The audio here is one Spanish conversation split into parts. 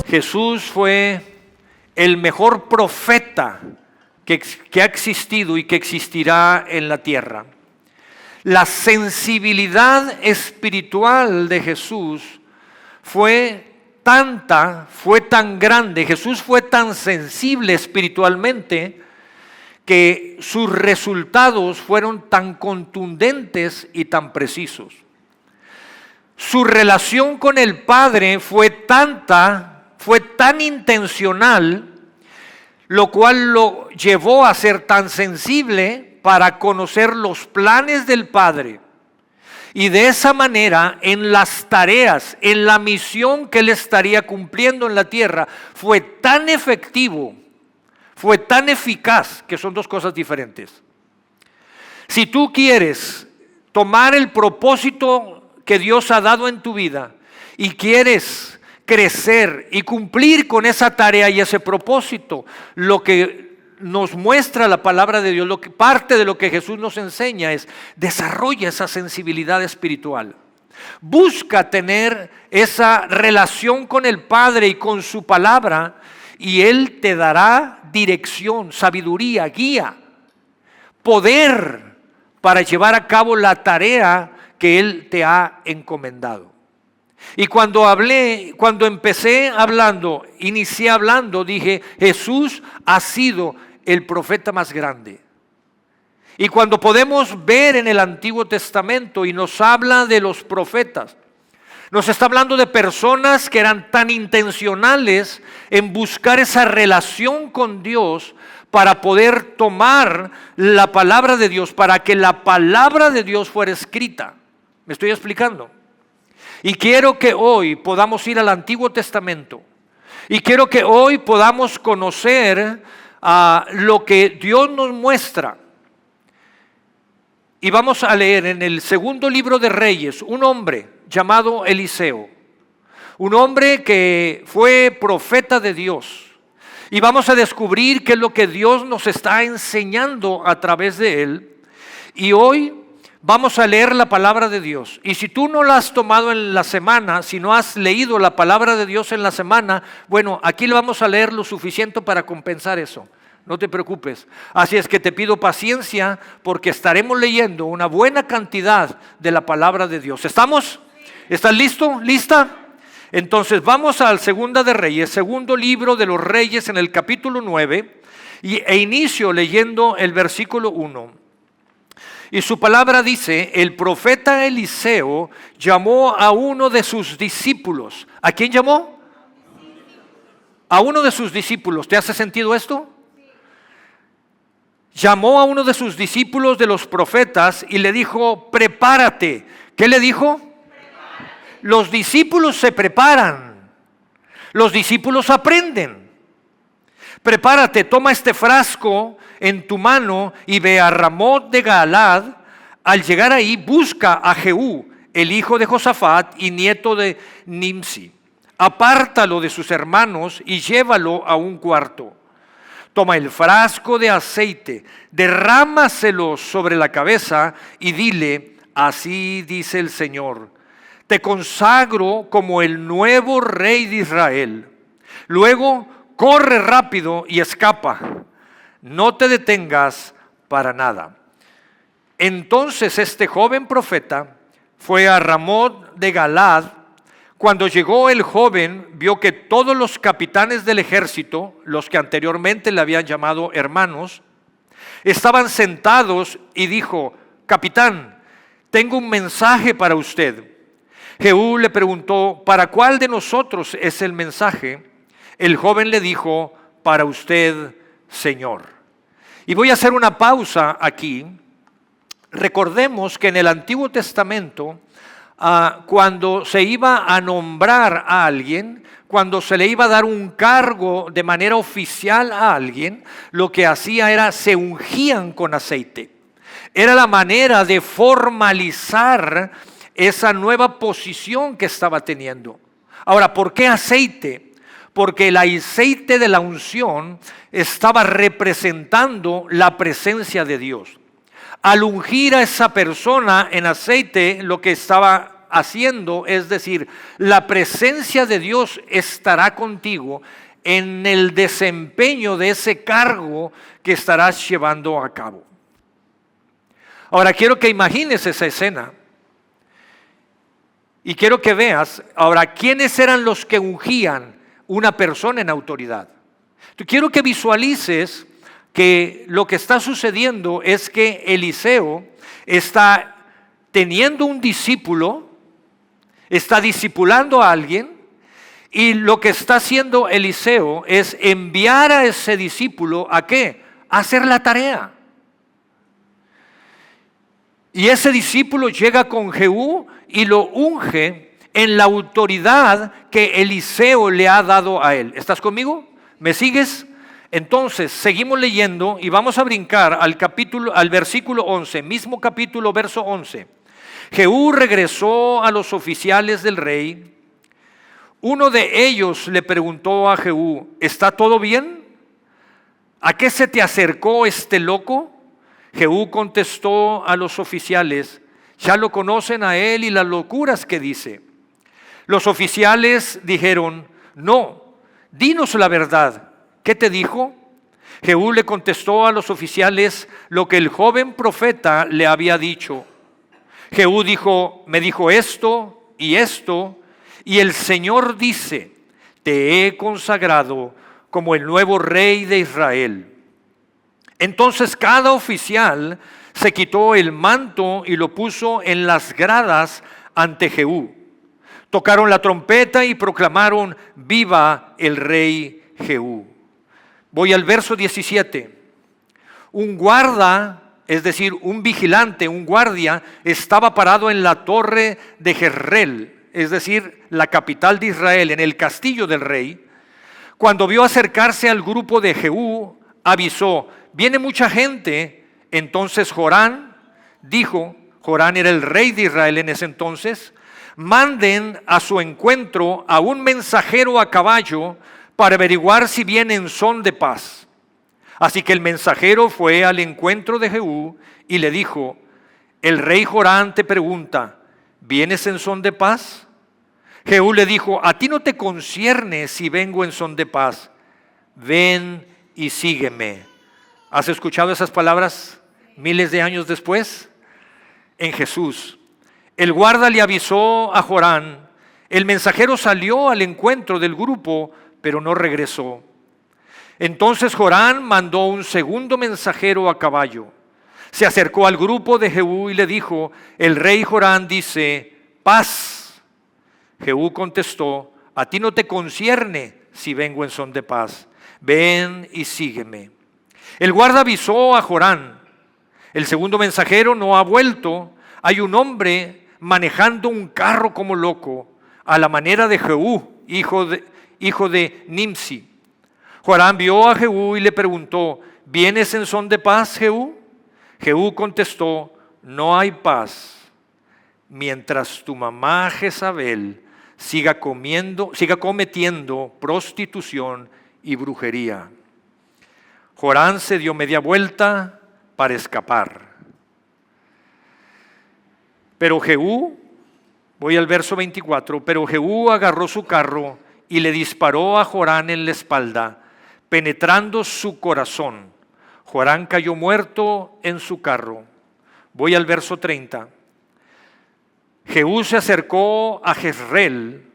Jesús fue el mejor profeta que ha existido y que existirá en la tierra. La sensibilidad espiritual de Jesús fue tan grande, Jesús fue tan sensible espiritualmente que sus resultados fueron tan contundentes y tan precisos. Su relación con el Padre fue tan intencional, lo cual lo llevó a ser tan sensible para conocer los planes del Padre. Y de esa manera, en las tareas, en la misión que él estaría cumpliendo en la tierra, fue tan efectivo, fue tan eficaz, que son dos cosas diferentes. Si tú quieres tomar el propósito que Dios ha dado en tu vida y quieres crecer y cumplir con esa tarea y ese propósito, lo que nos muestra la palabra de Dios, parte de lo que Jesús nos enseña es: desarrolla esa sensibilidad espiritual. Busca tener esa relación con el Padre y con su palabra, y Él te dará dirección, sabiduría, guía, poder para llevar a cabo la tarea que Él te ha encomendado. Y inicié hablando, dije: Jesús ha sido el profeta más grande. Y cuando podemos ver en el Antiguo Testamento y nos habla de los profetas, nos está hablando de personas que eran tan intencionales en buscar esa relación con Dios para poder tomar la palabra de Dios, para que la palabra de Dios fuera escrita. ¿Me estoy explicando? Y quiero que hoy podamos ir al Antiguo Testamento. Y quiero que hoy podamos conocer lo que Dios nos muestra. Y vamos a leer en el segundo libro de Reyes un hombre llamado Eliseo, un hombre que fue profeta de Dios. Y vamos a descubrir qué es lo que Dios nos está enseñando a través de él. Y hoy vamos a leer la palabra de Dios. Y si tú no la has tomado en la semana, si no has leído la palabra de Dios en la semana, bueno, aquí le vamos a leer lo suficiente para compensar eso. No te preocupes. Así es que te pido paciencia, porque estaremos leyendo una buena cantidad de la palabra de Dios. ¿Estamos? ¿Estás listo? ¿Lista? Entonces vamos al Segunda de Reyes, segundo libro de los Reyes, en el capítulo 9, e inicio leyendo el versículo 1. Y su palabra dice: el profeta Eliseo llamó a uno de sus discípulos. ¿A quién llamó? A uno de sus discípulos. ¿Te hace sentido esto? Llamó a uno de sus discípulos de los profetas y le dijo: prepárate. ¿Qué le dijo? Prepárate. Los discípulos se preparan. Los discípulos aprenden. Prepárate, toma este frasco en tu mano y ve a Ramot de Galaad. Al llegar ahí, busca a Jehú, el hijo de Josafat y nieto de Nimsi. Apártalo de sus hermanos y llévalo a un cuarto. Toma el frasco de aceite, derrámaselo sobre la cabeza y dile: así dice el Señor, te consagro como el nuevo rey de Israel. Luego corre rápido y escapa, no te detengas para nada. Entonces este joven profeta fue a Ramot de Galaad. Cuando llegó el joven, vio que todos los capitanes del ejército, los que anteriormente le habían llamado hermanos, estaban sentados, y dijo: capitán, tengo un mensaje para usted. Jehú le preguntó: ¿para cuál de nosotros es el mensaje? El joven le dijo: para usted, Señor. Y voy a hacer una pausa aquí. Recordemos que en el Antiguo Testamento, cuando se iba a nombrar a alguien, cuando se le iba a dar un cargo de manera oficial a alguien, lo que hacía era se ungían con aceite. Era la manera de formalizar esa nueva posición que estaba teniendo. Ahora, ¿por qué aceite? Porque el aceite de la unción estaba representando la presencia de Dios. Al ungir a esa persona en aceite, lo que estaba haciendo, es decir, la presencia de Dios estará contigo en el desempeño de ese cargo que estarás llevando a cabo. Ahora quiero que imagines esa escena y quiero que veas, ahora, ¿quiénes eran los que ungían una persona en autoridad? Quiero que visualices que lo que está sucediendo es que Eliseo está teniendo un discípulo, está discipulando a alguien, y lo que está haciendo Eliseo es enviar a ese discípulo ¿a qué? A hacer la tarea. Y ese discípulo llega con Jehú y lo unge en la autoridad que Eliseo le ha dado a él. ¿Estás conmigo? ¿Me sigues? Entonces, seguimos leyendo y vamos a brincar al versículo 11, mismo capítulo, verso 11. Jehú regresó a los oficiales del rey. Uno de ellos le preguntó a Jehú, ¿está todo bien? ¿A qué se te acercó este loco? Jehú contestó a los oficiales, ya lo conocen a él y las locuras que dice. Los oficiales dijeron, no, dinos la verdad, ¿qué te dijo? Jehú le contestó a los oficiales lo que el joven profeta le había dicho. Jehú dijo, me dijo esto, y el Señor dice, te he consagrado como el nuevo rey de Israel. Entonces cada oficial se quitó el manto y lo puso en las gradas ante Jehú. Tocaron la trompeta y proclamaron, viva el rey Jehú. Voy al verso 17. Un guarda, es decir, un vigilante, un guardia, estaba parado en la torre de Jezreel, es decir, la capital de Israel, en el castillo del rey. Cuando vio acercarse al grupo de Jehú, avisó, viene mucha gente. Entonces Jorán dijo, Jorán era el rey de Israel en ese entonces, manden a su encuentro a un mensajero a caballo para averiguar si viene en son de paz. Así que el mensajero fue al encuentro de Jehú y le dijo, el rey Jorán te pregunta, ¿vienes en son de paz? Jehú le dijo, a ti no te concierne si vengo en son de paz, ven y sígueme. ¿Has escuchado esas palabras miles de años después? En Jesús. El guarda le avisó a Jorán, el mensajero salió al encuentro del grupo, pero no regresó. Entonces Jorán mandó un segundo mensajero a caballo. Se acercó al grupo de Jehú y le dijo, el rey Jorán dice, paz. Jehú contestó, a ti no te concierne si vengo en son de paz, ven y sígueme. El guarda avisó a Jorán, el segundo mensajero no ha vuelto, hay un hombre manejando un carro como loco, a la manera de Jehú, hijo de Nimsi. Jorán vio a Jehú y le preguntó, ¿vienes en son de paz, Jehú? Jehú contestó, no hay paz, mientras tu mamá Jezabel siga cometiendo prostitución y brujería. Jorán se dio media vuelta para escapar. Pero Jehú, voy al verso 24, pero Jehú agarró su carro y le disparó a Jorán en la espalda, penetrando su corazón. Jorán cayó muerto en su carro. Voy al verso 30. Jehú se acercó a Jezreel,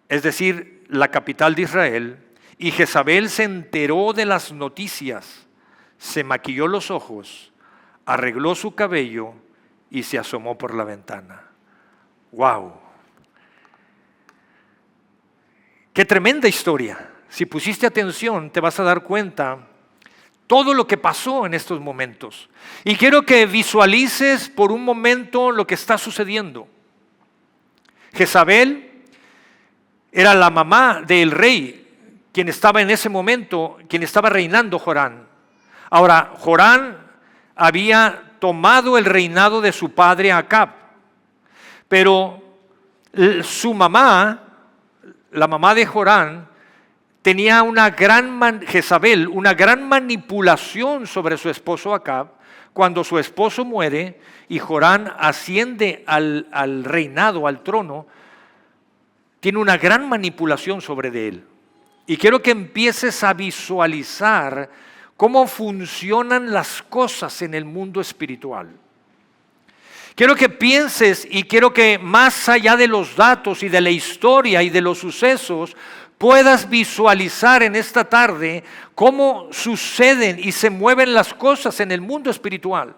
es decir, la capital de Israel, y Jezabel se enteró de las noticias, se maquilló los ojos, arregló su cabello y se asomó por la ventana. ¡Wow! ¡Qué tremenda historia! Si pusiste atención, te vas a dar cuenta todo lo que pasó en estos momentos. Y quiero que visualices por un momento lo que está sucediendo. Jezabel era la mamá del rey, quien estaba en ese momento, quien estaba reinando Jorán. Ahora, Jorán había tomado el reinado de su padre Acab, pero su mamá, la mamá de Jorán, tenía Jezabel, una gran manipulación sobre su esposo Acab, cuando su esposo muere y Jorán asciende al reinado, al trono, tiene una gran manipulación sobre de él. Y quiero que empieces a visualizar cómo funcionan las cosas en el mundo espiritual. Quiero que pienses y quiero que más allá de los datos y de la historia y de los sucesos, puedas visualizar en esta tarde cómo suceden y se mueven las cosas en el mundo espiritual.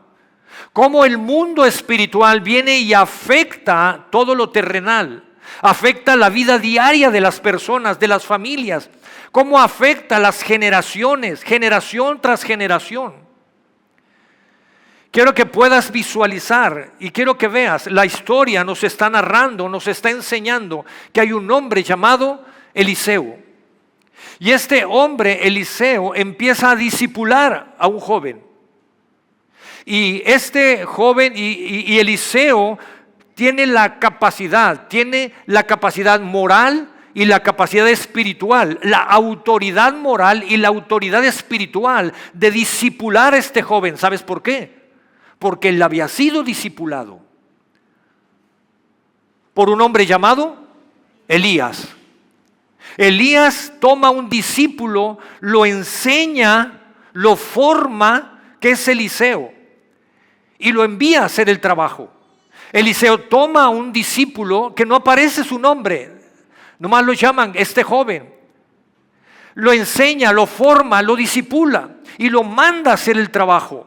Cómo el mundo espiritual viene y afecta todo lo terrenal. Afecta la vida diaria de las personas, de las familias. Cómo afecta las generaciones, generación tras generación. Quiero que puedas visualizar y quiero que veas, la historia nos está narrando, nos está enseñando que hay un hombre llamado Eliseo. Y este hombre, Eliseo, empieza a discipular a un joven. Y este joven y Eliseo tiene la capacidad moral y la capacidad espiritual, la autoridad moral y la autoridad espiritual de discipular a este joven. ¿Sabes por qué? Porque él había sido discipulado por un hombre llamado Elías. Elías toma un discípulo, lo enseña, lo forma, que es Eliseo, y lo envía a hacer el trabajo. Eliseo toma a un discípulo que no aparece su nombre, nomás lo llaman este joven. Lo enseña, lo forma, lo discipula y lo manda a hacer el trabajo.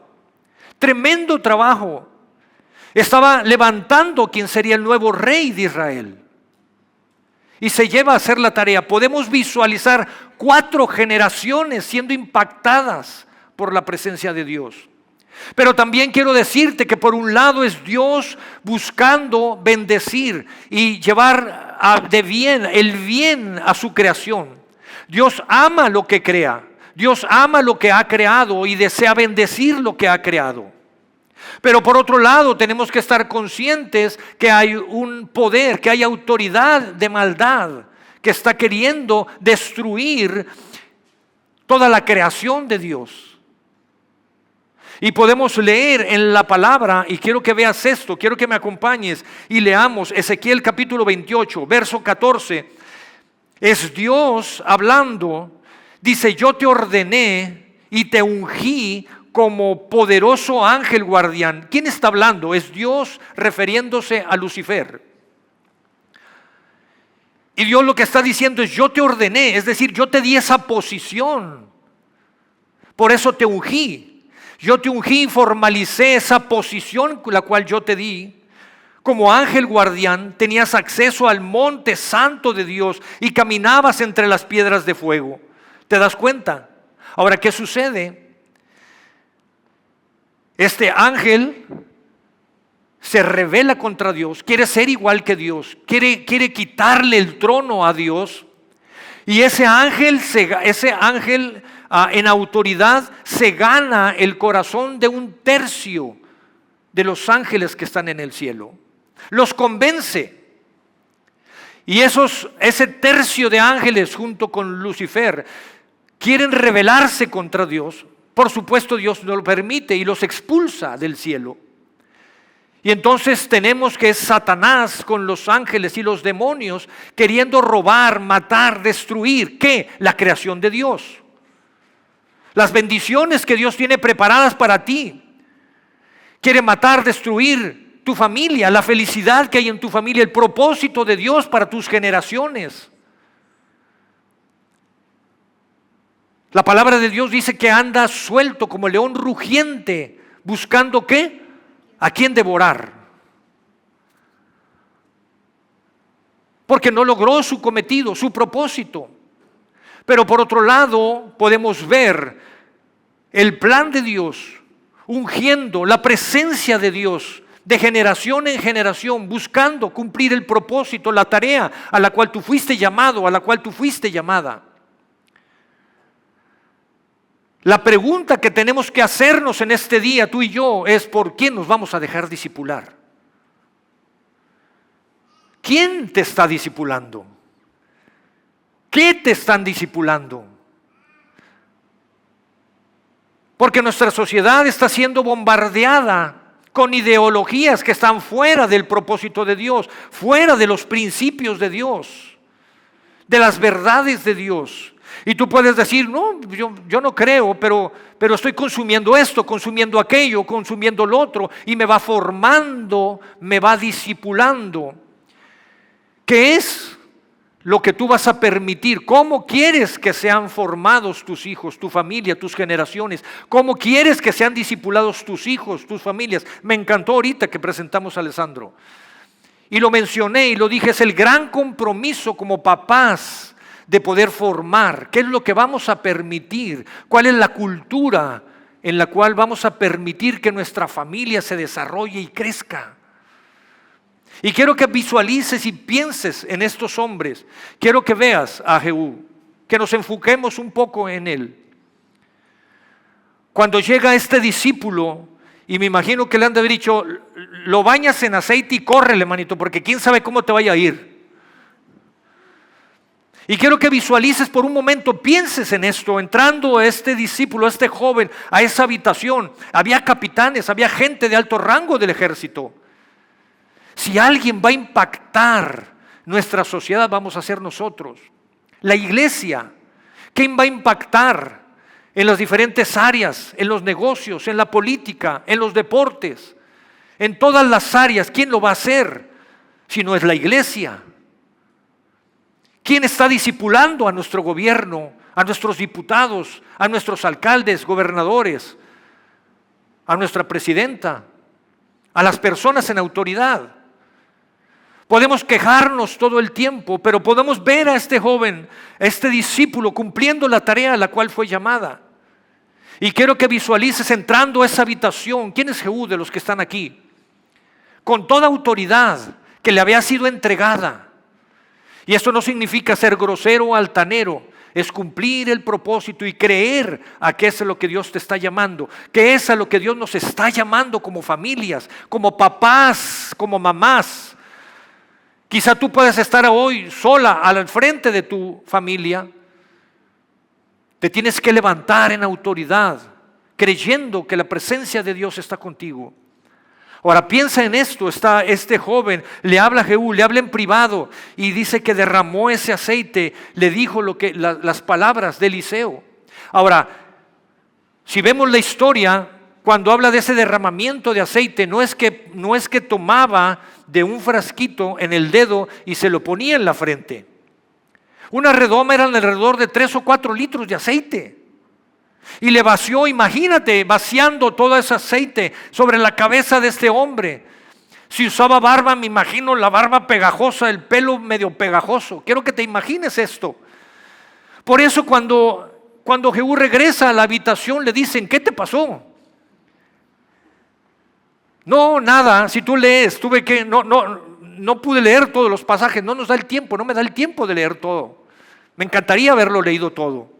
Tremendo trabajo. Estaba levantando quien sería el nuevo rey de Israel. Y se lleva a hacer la tarea. Podemos visualizar 4 generaciones siendo impactadas por la presencia de Dios. Pero también quiero decirte que por un lado es Dios buscando bendecir y llevar el bien a su creación. Dios ama lo que crea. Dios ama lo que ha creado y desea bendecir lo que ha creado. Pero por otro lado tenemos que estar conscientes que hay un poder, que hay autoridad de maldad que está queriendo destruir toda la creación de Dios. Y podemos leer en la palabra, y quiero que veas esto, quiero que me acompañes y leamos Ezequiel capítulo 28, verso 14. Es Dios hablando, dice: yo te ordené y te ungí como poderoso ángel guardián. ¿Quién está hablando? Es Dios refiriéndose a Lucifer. Y Dios lo que está diciendo es: yo te ordené, es decir, yo te di esa posición. Por eso te ungí. Yo te ungí y formalicé esa posición la cual yo te di. Como ángel guardián tenías acceso al monte santo de Dios y caminabas entre las piedras de fuego. ¿Te das cuenta? Ahora, ¿qué sucede? Este ángel se rebela contra Dios, quiere ser igual que Dios, quiere quitarle el trono a Dios. Y ese ángel en autoridad se gana el corazón de 1/3 de los ángeles que están en el cielo. Los convence. Y ese 1/3 de ángeles junto con Lucifer quieren rebelarse contra Dios. Por supuesto, Dios no lo permite y los expulsa del cielo. Y entonces tenemos que es Satanás con los ángeles y los demonios queriendo robar, matar, destruir. ¿Qué? La creación de Dios. Las bendiciones que Dios tiene preparadas para ti. Quiere matar, destruir tu familia, la felicidad que hay en tu familia, el propósito de Dios para tus generaciones. La palabra de Dios dice que anda suelto como león rugiente, buscando ¿qué? ¿A quién devorar? Porque no logró su cometido, su propósito. Pero por otro lado podemos ver el plan de Dios ungiendo la presencia de Dios de generación en generación, buscando cumplir el propósito, la tarea a la cual tú fuiste llamado, a la cual tú fuiste llamada. La pregunta que tenemos que hacernos en este día, tú y yo, es: ¿por quién nos vamos a dejar discipular? ¿Quién te está discipulando? ¿Qué te están discipulando? Porque nuestra sociedad está siendo bombardeada con ideologías que están fuera del propósito de Dios, fuera de los principios de Dios, de las verdades de Dios. Y tú puedes decir, no, yo no creo, pero estoy consumiendo esto, consumiendo aquello, consumiendo lo otro, y me va formando, me va discipulando. ¿Qué es lo que tú vas a permitir? ¿Cómo quieres que sean formados tus hijos, tu familia, tus generaciones? ¿Cómo quieres que sean discipulados tus hijos, tus familias? Me encantó ahorita que presentamos a Alessandro. Y lo mencioné y lo dije, es el gran compromiso como papás de poder formar. ¿Qué es lo que vamos a permitir? ¿Cuál es la cultura en la cual vamos a permitir que nuestra familia se desarrolle y crezca? Y quiero que visualices y pienses en estos hombres. Quiero que veas a Jehú, que nos enfoquemos un poco en él. Cuando llega este discípulo, y me imagino que le han de haber dicho, lo bañas en aceite y córrele, manito, porque quién sabe cómo te vaya a ir. Y quiero que visualices por un momento, pienses en esto, entrando este discípulo, este joven, a esa habitación. Había capitanes, había gente de alto rango del ejército. Si alguien va a impactar nuestra sociedad, vamos a ser nosotros. La iglesia, ¿quién va a impactar en las diferentes áreas, en los negocios, en la política, en los deportes? En todas las áreas, ¿quién lo va a hacer? Si no es la iglesia. ¿Quién está discipulando a nuestro gobierno, a nuestros diputados, a nuestros alcaldes, gobernadores, a nuestra presidenta, a las personas en autoridad? Podemos quejarnos todo el tiempo, pero podemos ver a este joven, a este discípulo cumpliendo la tarea a la cual fue llamada. Y quiero que visualices entrando a esa habitación. ¿Quién es Jehú de los que están aquí? Con toda autoridad que le había sido entregada. Y esto no significa ser grosero o altanero, es cumplir el propósito y creer a qué es lo que Dios te está llamando, que es a lo que Dios nos está llamando como familias, como papás, como mamás. Quizá tú puedas estar hoy sola al frente de tu familia. Te tienes que levantar en autoridad, creyendo que la presencia de Dios está contigo. Ahora piensa en esto, está este joven, le habla a Jehú, le habla en privado y dice que derramó ese aceite, le dijo las palabras de Eliseo. Ahora, si vemos la historia, cuando habla de ese derramamiento de aceite, no es que tomaba de un frasquito en el dedo y se lo ponía en la frente. Una redoma eran alrededor de 3 o 4 litros de aceite. Y le vació, imagínate, vaciando todo ese aceite sobre la cabeza de este hombre. Si usaba barba, me imagino la barba pegajosa, el pelo medio pegajoso. Quiero que te imagines esto. Por eso cuando Jehú regresa a la habitación le dicen, ¿qué te pasó? No, nada, si tú lees, no pude leer todos los pasajes, no nos da el tiempo, no me da el tiempo de leer todo. Me encantaría haberlo leído todo.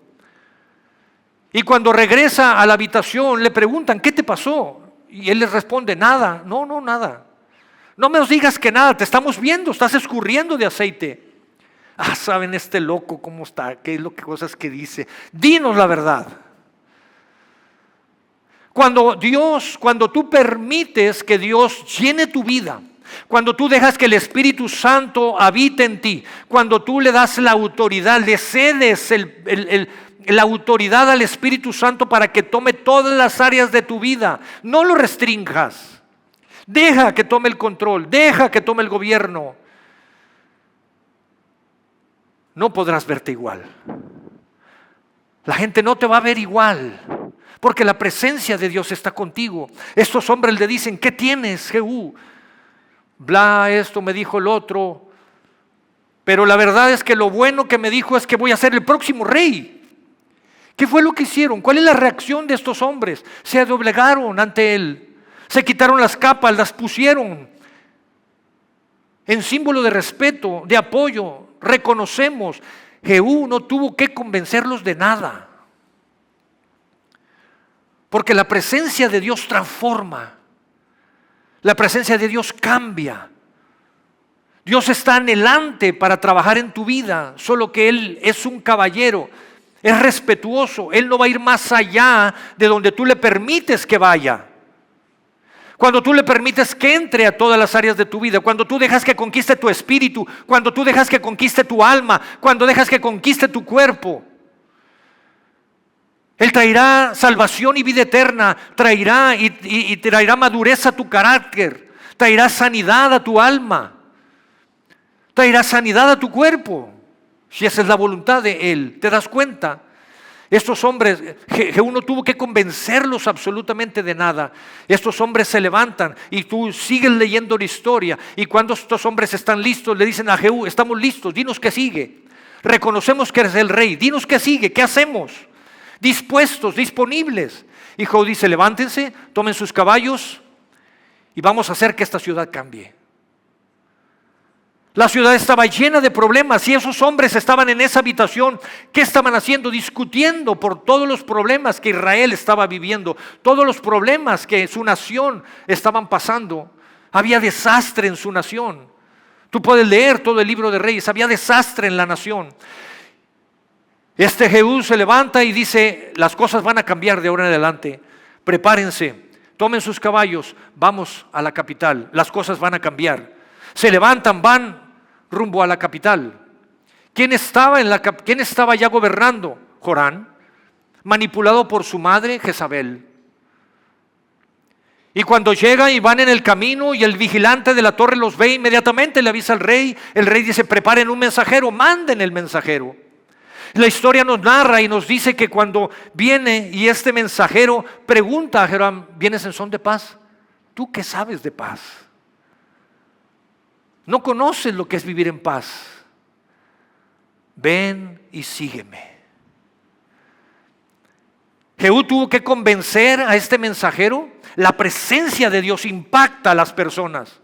Y cuando regresa a la habitación le preguntan, ¿qué te pasó? Y él les responde, nada, nada. No me digas que nada, te estamos viendo, estás escurriendo de aceite. Saben este loco cómo está, qué es lo que cosas que dice. Dinos la verdad. Cuando tú permites que Dios llene tu vida, cuando tú dejas que el Espíritu Santo habite en ti, cuando tú le das la autoridad, le cedes la autoridad al Espíritu Santo para que tome todas las áreas de tu vida, no lo restringas. Deja que tome el control, deja que tome el gobierno. No podrás verte igual. La gente no te va a ver igual, porque la presencia de Dios está contigo. Estos hombres le dicen, ¿qué tienes, Jehú? Bla, esto me dijo el otro. Pero la verdad es que lo bueno que me dijo es que voy a ser el próximo rey. ¿Qué fue lo que hicieron? ¿Cuál es la reacción de estos hombres? Se doblegaron ante él, se quitaron las capas, las pusieron en símbolo de respeto, de apoyo. Reconocemos, Jehú no tuvo que convencerlos de nada, porque la presencia de Dios transforma, la presencia de Dios cambia. Dios está anhelante para trabajar en tu vida, solo que Él es un caballero. es respetuoso. Él no va a ir más allá de donde tú le permites que vaya. Cuando tú le permites que entre a todas las áreas de tu vida, cuando tú dejas que conquiste tu espíritu, cuando tú dejas que conquiste tu alma, cuando dejas que conquiste tu cuerpo, Él traerá salvación y vida eterna, traerá y traerá madurez a tu carácter, traerá sanidad a tu alma, traerá sanidad a tu cuerpo, si esa es la voluntad de Él. ¿Te das cuenta? Estos hombres, Jehú no tuvo que convencerlos absolutamente de nada. Estos hombres se levantan y tú sigues leyendo la historia. Y cuando estos hombres están listos, le dicen a Jehú: estamos listos, dinos qué sigue. Reconocemos que eres el rey, dinos qué sigue, qué hacemos. Dispuestos, disponibles. Y Jehú dice: levántense, tomen sus caballos y vamos a hacer que esta ciudad cambie. La ciudad estaba llena de problemas y esos hombres estaban en esa habitación. ¿Qué estaban haciendo? Discutiendo por todos los problemas que Israel estaba viviendo, todos los problemas que su nación estaban pasando. Había desastre en su nación. Tú puedes leer todo el libro de Reyes, había desastre en la nación. Este Jehú se levanta y dice: las cosas van a cambiar de ahora en adelante. Prepárense, tomen sus caballos, vamos a la capital, las cosas van a cambiar. Se levantan, van rumbo a la capital. ¿Quién estaba ya gobernando? Jorán, manipulado por su madre Jezabel. Y cuando llegan y van en el camino y el vigilante de la torre los ve, inmediatamente le avisa al rey. El rey dice: preparen un mensajero, manden el mensajero. La historia nos narra y nos dice que cuando viene y este mensajero pregunta a Joram: ¿vienes en son de paz? ¿Tú qué sabes de paz? No conoces lo que es vivir en paz. Ven y sígueme. Jehú tuvo que convencer a este mensajero. La presencia de Dios impacta a las personas.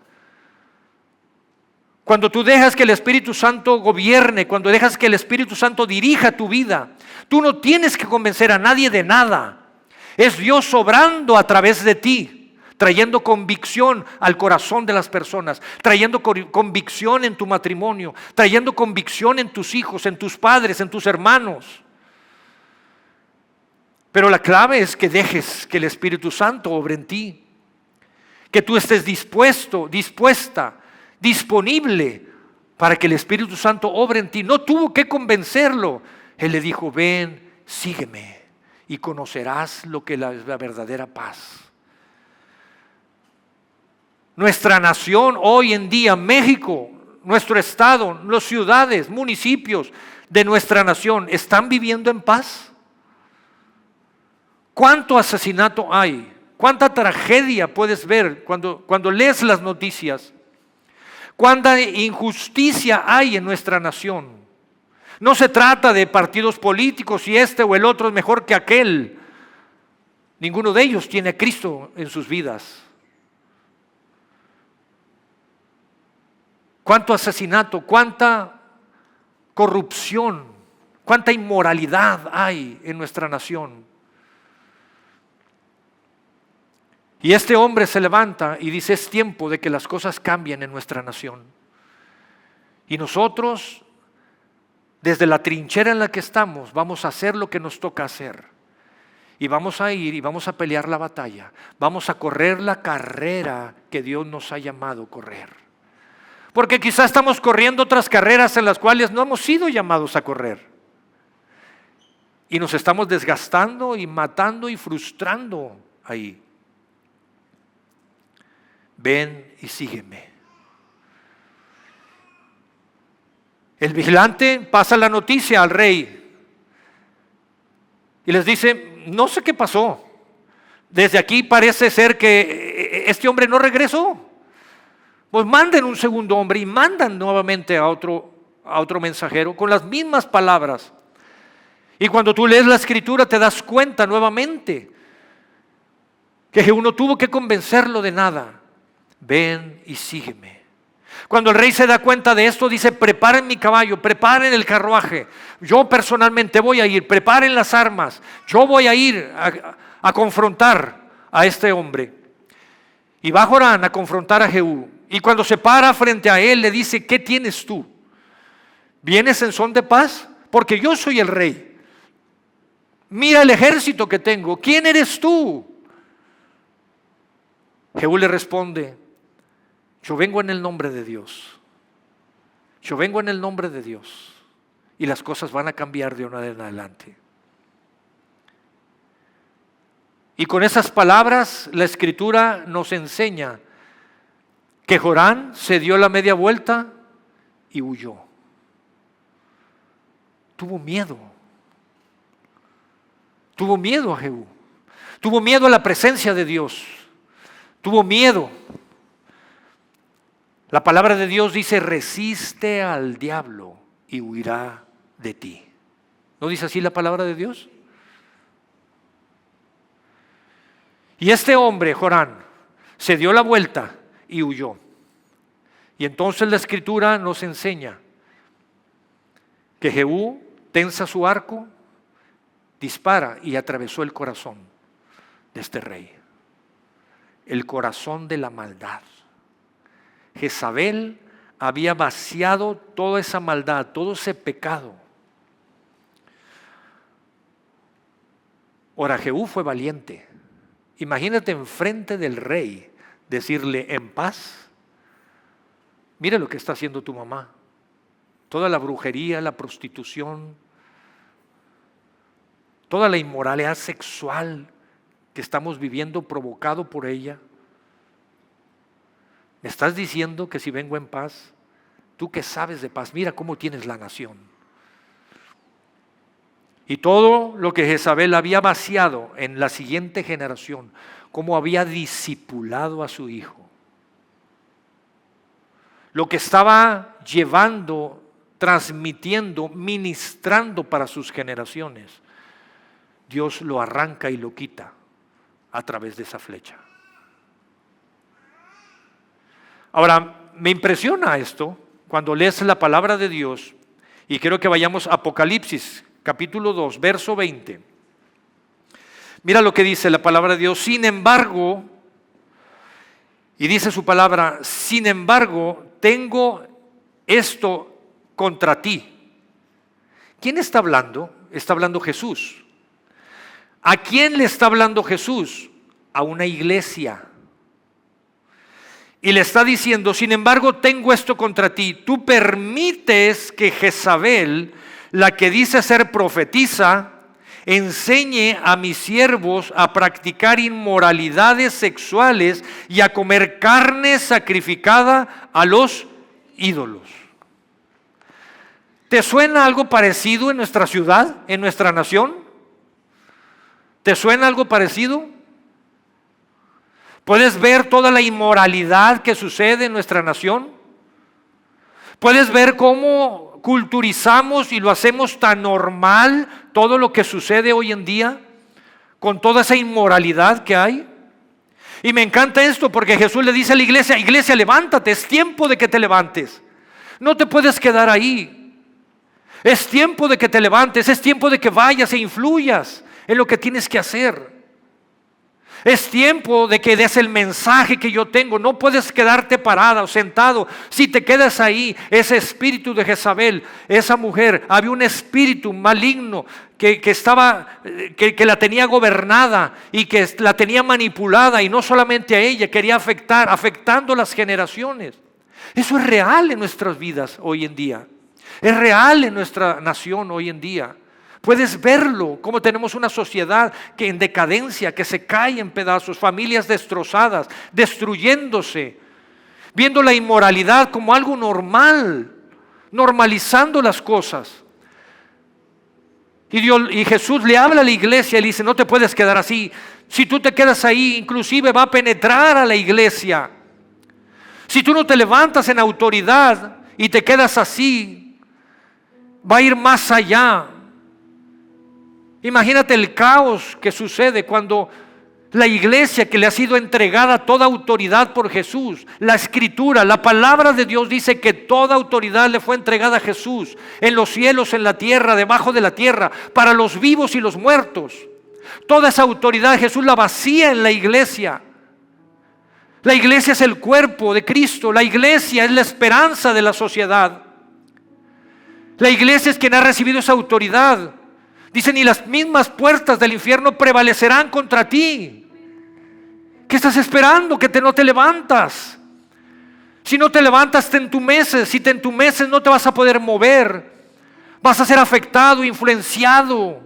Cuando tú dejas que el Espíritu Santo gobierne, cuando dejas que el Espíritu Santo dirija tu vida, tú no tienes que convencer a nadie de nada. Es Dios obrando a través de ti, trayendo convicción al corazón de las personas, trayendo convicción en tu matrimonio, trayendo convicción en tus hijos, en tus padres, en tus hermanos. Pero la clave es que dejes que el Espíritu Santo obre en ti, que tú estés dispuesto, dispuesta, disponible para que el Espíritu Santo obre en ti. No tuvo que convencerlo. Él le dijo: ven, sígueme y conocerás lo que es la verdadera paz. Nuestra nación hoy en día, México, nuestro estado, las ciudades, municipios de nuestra nación, ¿están viviendo en paz? ¿Cuánto asesinato hay? ¿Cuánta tragedia puedes ver cuando lees las noticias? ¿Cuánta injusticia hay en nuestra nación? No se trata de partidos políticos y este o el otro es mejor que aquel. Ninguno de ellos tiene a Cristo en sus vidas. Cuánto asesinato, cuánta corrupción, cuánta inmoralidad hay en nuestra nación. Y este hombre se levanta y dice: es tiempo de que las cosas cambien en nuestra nación. Y nosotros, desde la trinchera en la que estamos, vamos a hacer lo que nos toca hacer. Y vamos a ir y vamos a pelear la batalla. Vamos a correr la carrera que Dios nos ha llamado a correr. Porque quizás estamos corriendo otras carreras en las cuales no hemos sido llamados a correr. Y nos estamos desgastando y matando y frustrando ahí. Ven y sígueme. El vigilante pasa la noticia al rey y les dice: no sé qué pasó. Desde aquí parece ser que este hombre no regresó. Pues manden un segundo hombre y mandan nuevamente a otro mensajero con las mismas palabras. Y cuando tú lees la escritura te das cuenta nuevamente que Jehú no tuvo que convencerlo de nada. Ven y sígueme. Cuando el rey se da cuenta de esto, dice: preparen mi caballo, preparen el carruaje. Yo personalmente voy a ir, preparen las armas. Yo voy a ir a confrontar a este hombre. Y va Jorán a confrontar a Jehú. Y cuando se para frente a él, le dice: ¿qué tienes tú? ¿Vienes en son de paz? Porque yo soy el rey. Mira el ejército que tengo. ¿Quién eres tú? Jehú le responde: yo vengo en el nombre de Dios. Yo vengo en el nombre de Dios. Y las cosas van a cambiar de ahora en adelante. Y con esas palabras la Escritura nos enseña que Joram se dio la media vuelta y huyó. Tuvo miedo. Tuvo miedo a Jehú. Tuvo miedo a la presencia de Dios. Tuvo miedo. La palabra de Dios dice: resiste al diablo y huirá de ti. ¿No dice así la palabra de Dios? Y este hombre, Joram, se dio la vuelta y huyó. Y entonces la Escritura nos enseña que Jehú tensa su arco, dispara y atravesó el corazón de este rey. El corazón de la maldad. Jezabel había vaciado toda esa maldad, todo ese pecado. Ahora Jehú fue valiente. Imagínate enfrente del rey decirle: en paz. Mira lo que está haciendo tu mamá. Toda la brujería, la prostitución, toda la inmoralidad sexual que estamos viviendo provocado por ella. ¿Me estás diciendo que si vengo en paz? Tú que sabes de paz, mira cómo tienes la nación. Y todo lo que Jezabel había vaciado en la siguiente generación, cómo había discipulado a su hijo. Lo que estaba llevando, transmitiendo, ministrando para sus generaciones, Dios lo arranca y lo quita a través de esa flecha. Ahora, me impresiona esto cuando lees la palabra de Dios, y quiero que vayamos a Apocalipsis, capítulo 2, verso 20. Mira lo que dice la palabra de Dios: sin embargo, y dice su palabra, sin embargo, tengo esto contra ti. ¿Quién está hablando? Está hablando Jesús. ¿A quién le está hablando Jesús? A una iglesia. Y le está diciendo: sin embargo, tengo esto contra ti. Tú permites que Jezabel, la que dice ser profetisa, enseñe a mis siervos a practicar inmoralidades sexuales y a comer carne sacrificada a los ídolos. ¿Te suena algo parecido en nuestra ciudad, en nuestra nación? ¿Te suena algo parecido? ¿Puedes ver toda la inmoralidad que sucede en nuestra nación? ¿Puedes ver cómo culturizamos y lo hacemos tan normal todo lo que sucede hoy en día con toda esa inmoralidad que hay? Y me encanta esto porque Jesús le dice a la iglesia: iglesia, levántate, es tiempo de que te levantes. No te puedes quedar ahí. Es tiempo de que te levantes, es tiempo de que vayas e influyas en lo que tienes que hacer. Es tiempo de que des el mensaje que yo tengo. No puedes quedarte parada o sentado. Si te quedas ahí, ese espíritu de Jezabel, esa mujer, había un espíritu maligno que la tenía gobernada y que la tenía manipulada, y no solamente a ella, quería afectando las generaciones. Eso es real en nuestras vidas hoy en día. Es real en nuestra nación hoy en día. Puedes verlo, como tenemos una sociedad que en decadencia, que se cae en pedazos, familias destrozadas, destruyéndose, viendo la inmoralidad como algo normal, normalizando las cosas. Y Jesús le habla a la iglesia y le dice: no te puedes quedar así. Si tú te quedas ahí, inclusive va a penetrar a la iglesia. Si tú no te levantas en autoridad y te quedas así, va a ir más allá. Imagínate el caos que sucede cuando la iglesia, que le ha sido entregada toda autoridad por Jesús, la Escritura, la palabra de Dios dice que toda autoridad le fue entregada a Jesús, en los cielos, en la tierra, debajo de la tierra, para los vivos y los muertos. Toda esa autoridad Jesús la vacía en la iglesia. La iglesia es el cuerpo de Cristo, la iglesia es la esperanza de la sociedad. La iglesia es quien ha recibido esa autoridad. Dice, ni las mismas puertas del infierno prevalecerán contra ti. ¿Qué estás esperando? Que no te levantas. Si no te levantas, te entumeces. Si te entumeces, no te vas a poder mover. Vas a ser afectado, influenciado.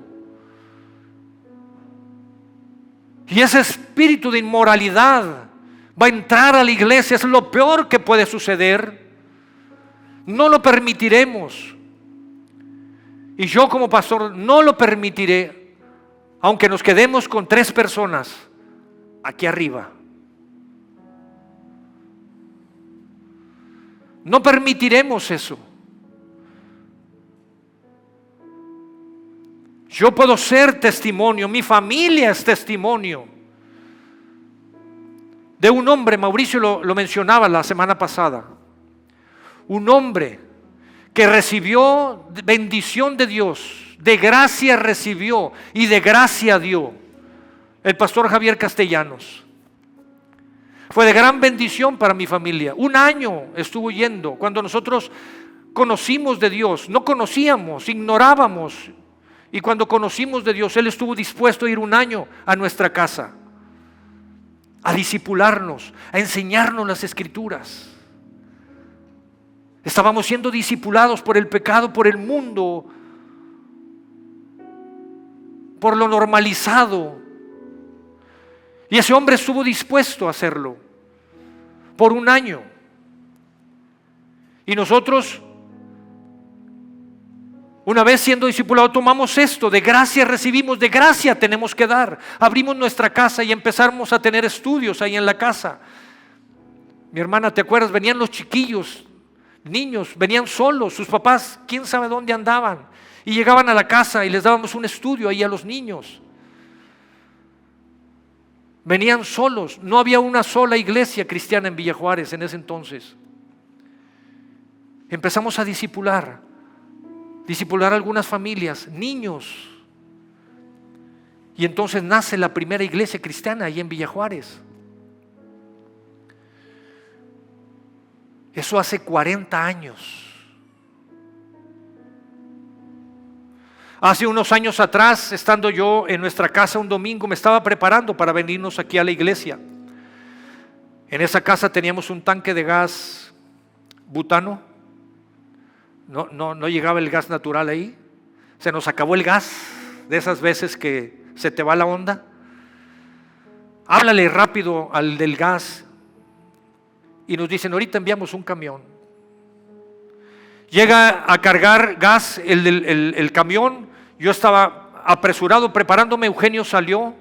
Y ese espíritu de inmoralidad va a entrar a la iglesia. Es lo peor que puede suceder. No lo permitiremos. Y yo como pastor no lo permitiré, aunque nos quedemos con 3 personas aquí arriba. No permitiremos eso. Yo puedo ser testimonio, mi familia es testimonio de un hombre. Mauricio lo mencionaba la semana pasada. Un hombre que recibió bendición de Dios, de gracia recibió y de gracia dio. El pastor Javier Castellanos. Fue de gran bendición para mi familia. 1 año estuvo yendo. Cuando nosotros conocimos de Dios, no conocíamos, ignorábamos. Y cuando conocimos de Dios, Él estuvo dispuesto a ir 1 año a nuestra casa, a discipularnos, a enseñarnos las Escrituras. Estábamos siendo discipulados por el pecado, por el mundo, por lo normalizado. Y ese hombre estuvo dispuesto a hacerlo por 1 año. Y nosotros, una vez siendo discipulados, tomamos esto, de gracia recibimos, de gracia tenemos que dar. Abrimos nuestra casa y empezamos a tener estudios ahí en la casa. Mi hermana, ¿te acuerdas? Venían los chiquillos, niños, venían solos, sus papás, quién sabe dónde andaban. Y llegaban a la casa y les dábamos un estudio ahí a los niños. Venían solos, no había una sola iglesia cristiana en Villa Juárez en ese entonces. Empezamos a discipular a algunas familias, niños. Y entonces nace la primera iglesia cristiana ahí en Villa Juárez. Eso hace 40 años. Hace unos años atrás, estando yo en nuestra casa un domingo, me estaba preparando para venirnos aquí a la iglesia. En esa casa teníamos un tanque de gas butano. No llegaba el gas natural ahí. Se nos acabó el gas, de esas veces que se te va la onda. Háblale rápido al del gas y nos dicen, ahorita enviamos un camión. Llega a cargar gas el camión. Yo estaba apresurado preparándome. Eugenio salió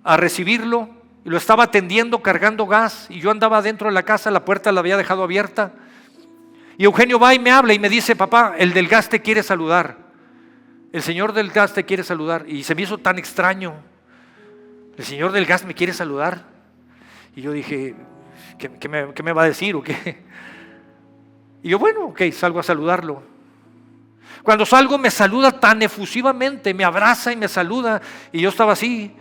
a recibirlo y lo estaba atendiendo cargando gas, y yo andaba dentro de la casa, la puerta la había dejado abierta. Y Eugenio va y me habla y me dice, papá, el del gas te quiere saludar. El señor del gas te quiere saludar. Y se me hizo tan extraño. El señor del gas me quiere saludar. Y yo dije, ¿qué me va a decir o qué? Y yo, bueno, ok, salgo a saludarlo. Cuando salgo me saluda tan efusivamente, me abraza y me saluda. Y yo estaba así.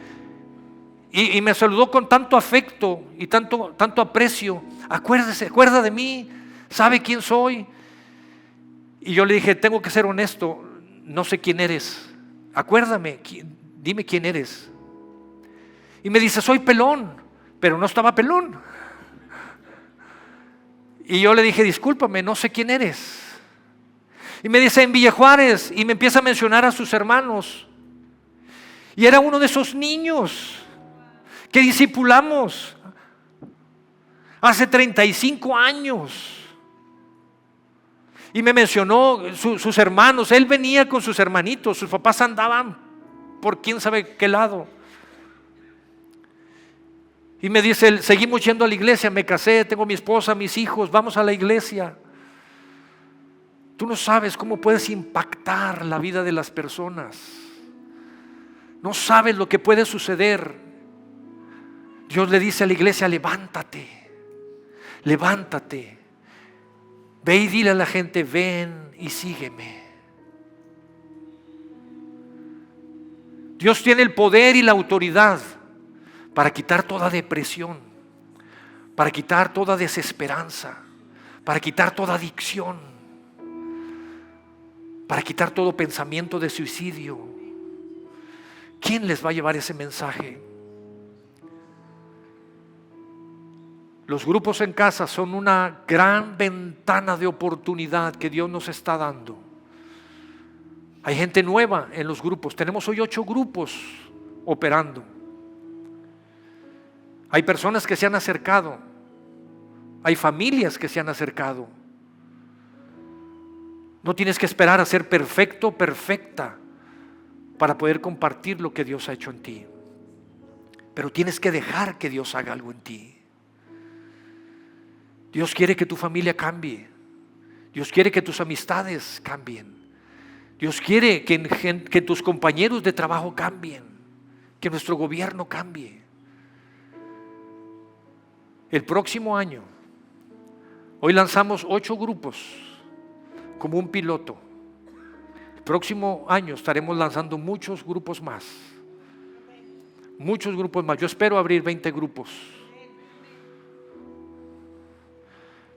Y me saludó con tanto afecto y tanto aprecio. Acuerda de mí. ¿Sabe quién soy? Y yo le dije, tengo que ser honesto, no sé quién eres. Acuérdame, dime quién eres. Y me dice, soy pelón, pero no estaba pelón. Y yo le dije, discúlpame, no sé quién eres. Y me dice, en Villa Juárez, y me empieza a mencionar a sus hermanos. Y era uno de esos niños que discipulamos hace 35 años. Y me mencionó sus hermanos. Él venía con sus hermanitos. Sus papás andaban por quién sabe qué lado. Y me dice, seguimos yendo a la iglesia. Me casé, tengo mi esposa, mis hijos. Vamos a la iglesia. Tú no sabes cómo puedes impactar la vida de las personas. No sabes lo que puede suceder. Dios le dice a la iglesia, levántate. Levántate. Ve y dile a la gente, ven y sígueme. Dios tiene el poder y la autoridad para quitar toda depresión, para quitar toda desesperanza, para quitar toda adicción, para quitar todo pensamiento de suicidio. ¿quién les va a llevar ese mensaje? Los grupos en casa son una gran ventana de oportunidad que Dios nos está dando. Hay gente nueva en los grupos. Tenemos hoy 8 grupos operando. Hay personas que se han acercado. Hay familias que se han acercado. No tienes que esperar a ser perfecto, perfecta para poder compartir lo que Dios ha hecho en ti. Pero tienes que dejar que Dios haga algo en ti. Dios quiere que tu familia cambie. Dios quiere que tus amistades cambien. Dios quiere que tus compañeros de trabajo cambien. Que nuestro gobierno cambie. El próximo año, hoy lanzamos 8 grupos como un piloto. El próximo año estaremos lanzando muchos grupos más. Muchos grupos más. Yo espero abrir 20 grupos.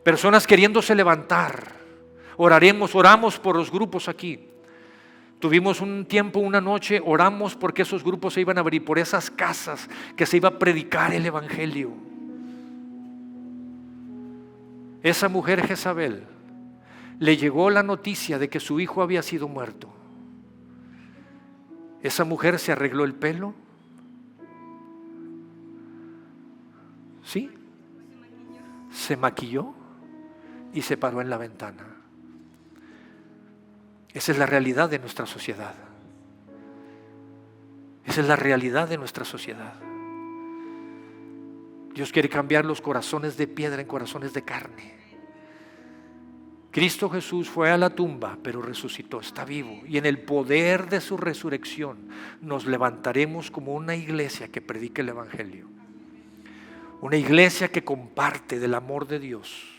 Personas queriéndose levantar. Oramos por los grupos aquí. Tuvimos un tiempo, una noche, oramos porque esos grupos se iban a abrir, por esas casas que se iba a predicar el evangelio. Esa mujer Jezabel le llegó la noticia de que su hijo había sido muerto. Esa mujer se arregló el pelo. ¿Sí? Se maquilló y se paró en la ventana. Esa es la realidad de nuestra sociedad. Esa es la realidad de nuestra sociedad. Dios quiere cambiar los corazones de piedra en corazones de carne. Cristo Jesús fue a la tumba, pero resucitó, está vivo. Y en el poder de su resurrección nos levantaremos como una iglesia que predica el evangelio. Una iglesia que comparte del amor de Dios.